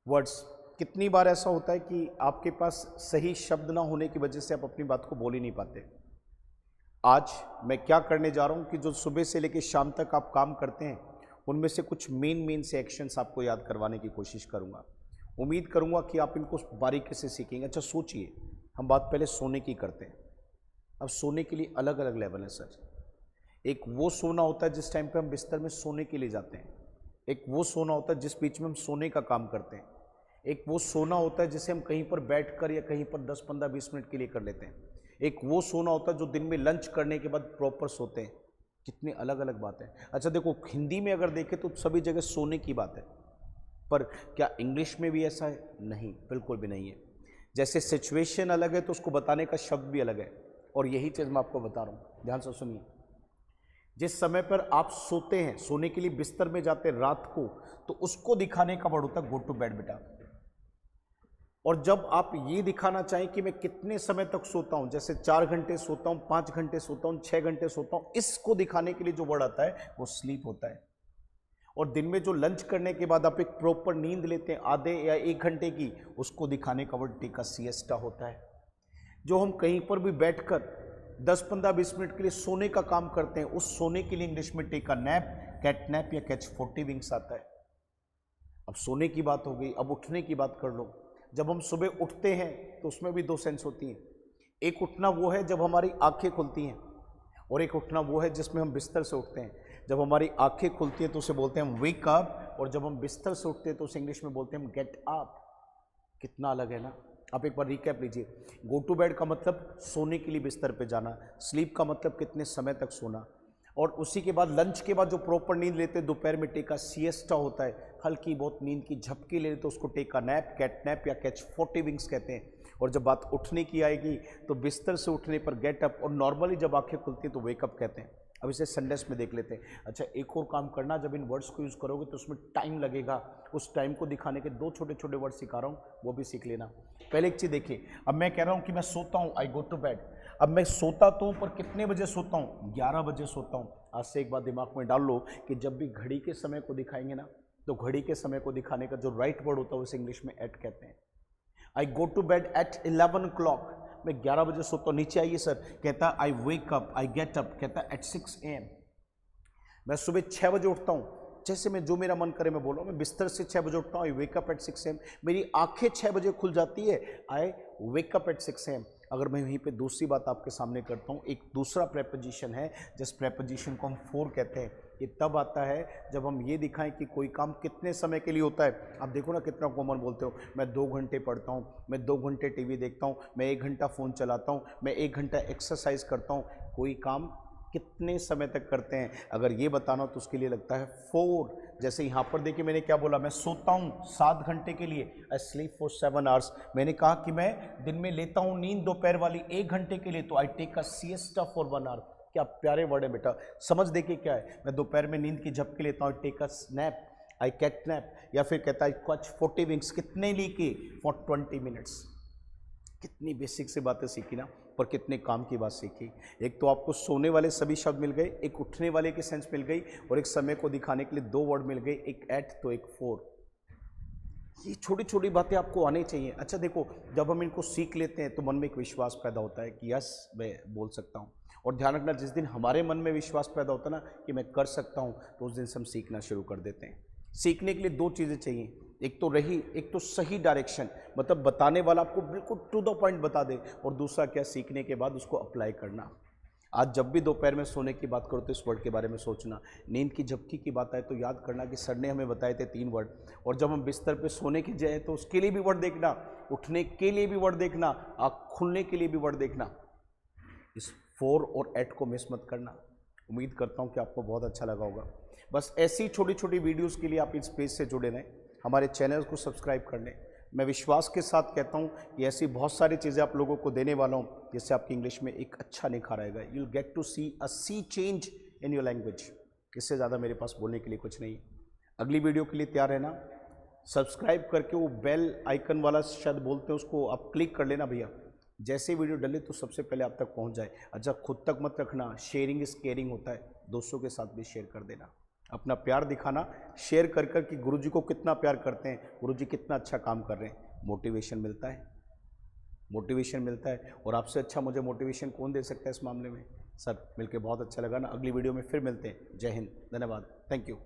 Words. कितनी बार ऐसा होता है कि आपके पास सही शब्द ना होने की वजह से आप अपनी बात को बोल ही नहीं पाते। आज मैं क्या करने जा रहा हूं कि जो सुबह से लेकर शाम तक आप काम करते हैं उनमें से कुछ मेन से एक्शंस आपको याद करवाने की कोशिश करूंगा। उम्मीद करूंगा कि आप इनको बारीकी से सीखेंगे। अच्छा सोचिए, हम बात पहले सोने की करते हैं। अब सोने के लिए अलग अलग लेवल है सर। एक वो सोना होता है जिस टाइम पे हम बिस्तर में सोने के लिए जाते हैं, एक वो सोना होता है जिस बीच में हम सोने का काम करते हैं, एक वो सोना होता है जिसे हम कहीं पर बैठकर या कहीं पर 10 15 20 मिनट के लिए कर लेते हैं, एक वो सोना होता है जो दिन में लंच करने के बाद प्रॉपर सोते हैं। कितनी अलग अलग बात है। अच्छा देखो, हिंदी में अगर देखें तो सभी जगह सोने की बात है, पर क्या इंग्लिश में भी ऐसा है? नहीं, बिल्कुल भी नहीं है। जैसे सिचुएशन अलग है तो उसको बताने का शब्द भी अलग है, और यही चीज़ मैं आपको बता रहा हूँ, ध्यान से सुनिए। जिस समय पर आप सोते हैं, सोने के लिए बिस्तर में जाते हैं रात को, तो उसको दिखाने का वर्ड होता है गो टू बेड बेटा। और जब आप ये दिखाना चाहें कि मैं कितने समय तक सोता हूं, जैसे 4 घंटे सोता हूं, 5 घंटे सोता हूं, 6 घंटे सोता हूं, इसको दिखाने के लिए जो वर्ड आता है वो स्लीप होता है। और दिन में जो लंच करने के बाद आप एक प्रॉपर नींद लेते हैं आधे या 1 घंटे की, उसको दिखाने का वर्ड टेक अ सिएस्टा होता है। जो हम कहीं पर भी बैठकर 10 15 20 मिनट के लिए सोने का काम करते हैं, उस सोने के लिए इंग्लिश में take a nap, cat nap या कैच 40 विंग्स आता है। अब सोने की बात हो गई, अब उठने की बात कर लो। जब हम सुबह उठते हैं तो उसमें भी दो सेंस होती हैं। एक उठना वो है जब हमारी आंखें खुलती हैं, और एक उठना वो है जिसमें हम बिस्तर से उठते हैं। जब हमारी आंखें खुलती हैं तो उसे बोलते हैं हम वेक अप, और जब हम बिस्तर से उठते हैं तो उसे इंग्लिश में बोलते हैं हम गेट अप। कितना अलग है ना। आप एक बार रिकैप लीजिए। गो टू बेड का मतलब सोने के लिए बिस्तर पे जाना, स्लीप का मतलब कितने समय तक सोना, और उसी के बाद लंच के बाद जो प्रॉपर नींद लेते हैं दोपहर में टेक अ सिएस्टा होता है, हल्की बहुत नींद की झपकी ले तो उसको take a nap, cat nap या कैच 40 विंग्स कहते हैं। और जब बात उठने की आएगी तो बिस्तर से उठने पर गेट अप, और नॉर्मली जब आंखें खुलती हैं तो वेकअप कहते हैं। अब इसे सेंटेंस में देख लेते हैं। अच्छा एक और काम करना, जब इन वर्ड्स को यूज़ करोगे तो उसमें टाइम लगेगा, उस टाइम को दिखाने के दो छोटे छोटे वर्ड सिखा रहा हूँ, वो भी सीख लेना। पहले एक चीज़ देखिए, अब मैं कह रहा हूँ कि मैं सोता हूँ, आई गो टू बेड। अब मैं सोता तो हूँ, पर कितने बजे सोता हूँ? 11 बजे सोता हूँ। आज से एक बात दिमाग में डाल लो कि जब भी घड़ी के समय को दिखाएंगे ना, तो घड़ी के समय को दिखाने का जो राइट वर्ड होता है उसे इंग्लिश में एट कहते हैं। I go to bed at 11 o'clock, मैं 11 बजे सोता हूँ। नीचे आइए सर, कहता I wake up, I get up, कहता एट 6 AM। मैं सुबह 6 बजे उठता हूँ, जैसे मैं जो मेरा मन करे मैं बोल रहा हूँ, मैं बिस्तर से 6 बजे उठता हूँ, आई वेक अप एट 6 AM। मेरी आंखें 6 बजे खुल जाती है, आई वेक अप एट 6 AM। अगर मैं वहीं पे दूसरी बात आपके सामने करता हूँ, एक दूसरा प्रेपोजिशन है जिस प्रेपोजिशन को हम फोर कहते हैं। ये तब आता है जब हम ये दिखाएं कि कोई काम कितने समय के लिए होता है। आप देखो ना कितना कॉमन बोलते हो, मैं 2 घंटे पढ़ता हूँ, मैं 2 घंटे टीवी देखता हूँ, मैं 1 घंटा फ़ोन चलाता हूँ, मैं 1 घंटा एक्सरसाइज करता हूँ। कोई काम कितने समय तक करते हैं, अगर ये बताना हो तो उसके लिए लगता है 4। जैसे यहाँ पर देखिए मैंने क्या बोला, मैं सोता हूँ 7 घंटे के लिए, आई स्लीप फॉर 7 hours। मैंने कहा कि मैं दिन में लेता हूँ नींद दोपहर वाली 1 घंटे के लिए, तो I take a siesta for 1 hour। क्या प्यारे वर्ड है बेटा, समझ देखिए क्या है। मैं दोपहर में नींद की झपकी लेता हूँ, take a snap, I cat nap, या फिर कहता है कैच 40 विंग्स, कितने ली के, फॉर 20 मिनट्स। कितनी बेसिक से बातें सीखी ना, पर कितने काम की बात सीखी। एक तो आपको सोने वाले सभी शब्द मिल गए, एक उठने वाले की सेंस मिल गई, और एक समय को दिखाने के लिए 2 वर्ड मिल गए, एक एट तो एक 4। ये छोटी छोटी बातें आपको आनी चाहिए। अच्छा देखो, जब हम इनको सीख लेते हैं तो मन में एक विश्वास पैदा होता है कि यस मैं बोल सकता हूँ। और ध्यान रखना, जिस दिन हमारे मन में विश्वास पैदा होता है ना कि मैं कर सकता हूँ, तो उस दिन से हम सीखना शुरू कर देते हैं। सीखने के लिए 2 चीज़ें चाहिए, एक तो सही डायरेक्शन, मतलब बताने वाला आपको बिल्कुल टू द पॉइंट बता दे, और दूसरा क्या, सीखने के बाद उसको अप्लाई करना। आज जब भी दोपहर में सोने की बात करो तो इस वर्ड के बारे में सोचना। नींद की झपकी की बात आए तो याद करना कि सर ने हमें बताए थे 3 वर्ड, और जब हम बिस्तर पे सोने की जाए तो उसके लिए भी वर्ड देखना, उठने के लिए भी वर्ड देखना, आँख खुलने के लिए भी वर्ड देखना। इस 4 और 8 को मिस मत करना। उम्मीद करता हूँ कि आपको बहुत अच्छा लगा होगा। बस ऐसी छोटी छोटी वीडियोस के लिए आप इस पेज से जुड़े रहें, हमारे चैनल को सब्सक्राइब कर लें। मैं विश्वास के साथ कहता हूँ कि ऐसी बहुत सारी चीज़ें आप लोगों को देने वाला हूँ जिससे आपकी इंग्लिश में एक अच्छा निखार आएगा। You will get to see a sea change in your language. इससे ज़्यादा मेरे पास बोलने के लिए कुछ नहीं। अगली वीडियो के लिए तैयार रहना। सब्सक्राइब करके वो बेल आइकन वाला शायद बोलते हैं, उसको आप क्लिक कर लेना भैया, जैसे वीडियो डले तो सबसे पहले आप तक पहुंच जाए। अच्छा खुद तक मत रखना, शेयरिंग इज केयरिंग होता है, दोस्तों के साथ भी शेयर कर देना। अपना प्यार दिखाना, शेयर कर कर कि गुरुजी को कितना प्यार करते हैं, गुरुजी कितना अच्छा काम कर रहे हैं। मोटिवेशन मिलता है, मोटिवेशन मिलता है। और आपसे अच्छा मुझे मोटिवेशन कौन दे सकता है इस मामले में। सर मिलके बहुत अच्छा लगा ना। अगली वीडियो में फिर मिलते हैं। जय हिंद, धन्यवाद, थैंक यू।